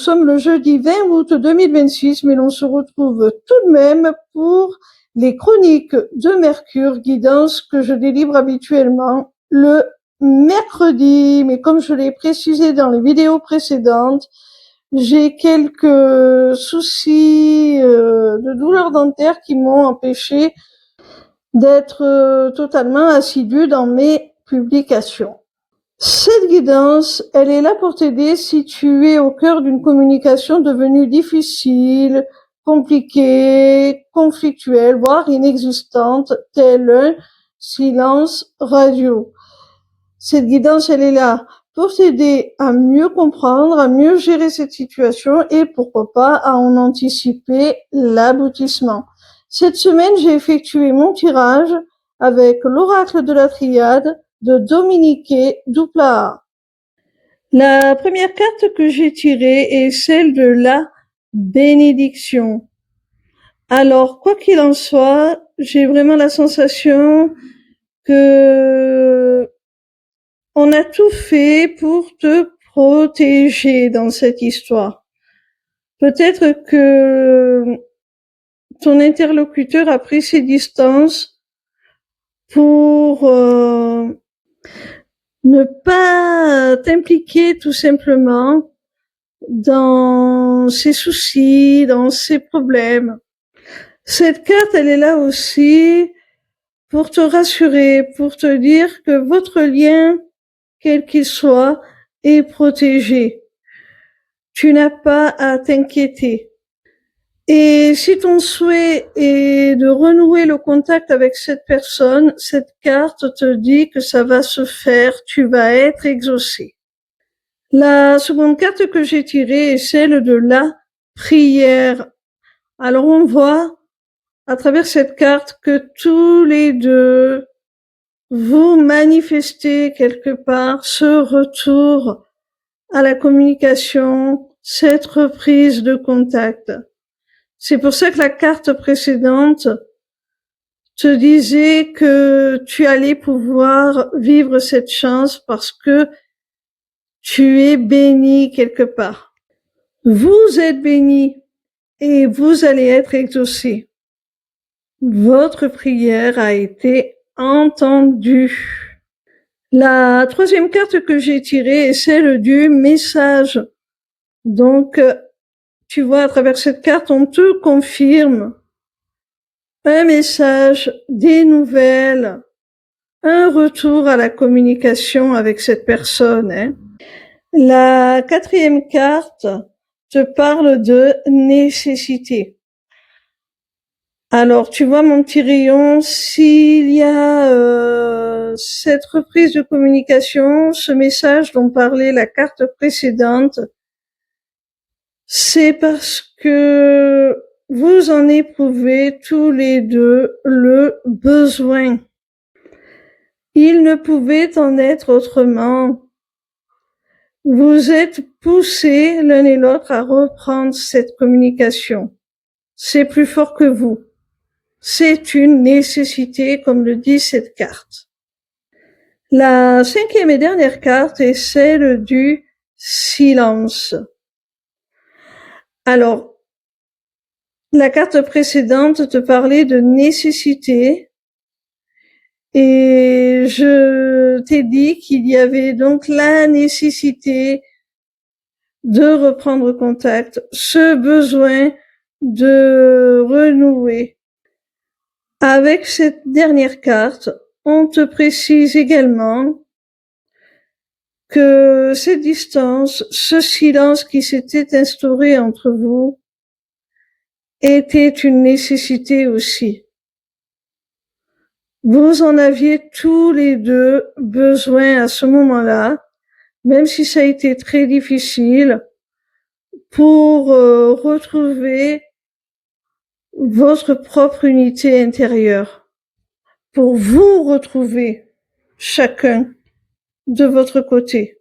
sommes le jeudi 20 août 2026, mais l'on se retrouve tout de même pour les chroniques de Mercure, guidance que je délivre habituellement le mercredi. Mais comme je l'ai précisé dans les vidéos précédentes, j'ai quelques soucis de douleurs dentaires qui m'ont empêché d'être totalement assidue dans mes publications. Cette guidance, elle est là pour t'aider si tu es au cœur d'une communication devenue difficile, compliquée, conflictuelle, voire inexistante, tel un silence radio. Cette guidance, elle est là pour t'aider à mieux comprendre, à mieux gérer cette situation et pourquoi pas à en anticiper l'aboutissement. Cette semaine, j'ai effectué mon tirage avec l'oracle de la triade de Dominique Duplat. La première carte que j'ai tirée est celle de la bénédiction. Alors, quoi qu'il en soit, j'ai vraiment la sensation que on a tout fait pour te protéger dans cette histoire. Peut-être que ton interlocuteur a pris ses distances pour ne pas t'impliquer tout simplement dans ses soucis, dans ses problèmes. Cette carte, elle est là aussi pour te rassurer, pour te dire que votre lien, quel qu'il soit, est protégé. Tu n'as pas à t'inquiéter. Et si ton souhait est de renouer le contact avec cette personne, cette carte te dit que ça va se faire, tu vas être exaucé. La seconde carte que j'ai tirée est celle de la prière. Alors on voit à travers cette carte que tous les deux, vous manifestez quelque part ce retour à la communication, cette reprise de contact. C'est pour ça que la carte précédente te disait que tu allais pouvoir vivre cette chance parce que tu es béni quelque part. Vous êtes béni et vous allez être exaucé. Votre prière a été entendue. La troisième carte que j'ai tirée est celle du message. Donc, tu vois, à travers cette carte, on te confirme un message, des nouvelles, un retour à la communication avec cette personne. Hein. La quatrième carte te parle de nécessité. Alors, tu vois, mon petit rayon, s'il y a cette reprise de communication, ce message dont parlait la carte précédente, c'est parce que vous en éprouvez tous les deux le besoin. Il ne pouvait en être autrement. Vous êtes poussés l'un et l'autre à reprendre cette communication. C'est plus fort que vous. C'est une nécessité, comme le dit cette carte. La cinquième et dernière carte est celle du silence. Alors, la carte précédente te parlait de nécessité et je t'ai dit qu'il y avait donc la nécessité de reprendre contact, ce besoin de renouer. Avec cette dernière carte, on te précise également que cette distance, ce silence qui s'était instauré entre vous, était une nécessité aussi. Vous en aviez tous les deux besoin à ce moment-là, même si ça a été très difficile, pour retrouver votre propre unité intérieure, pour vous retrouver chacun de votre côté.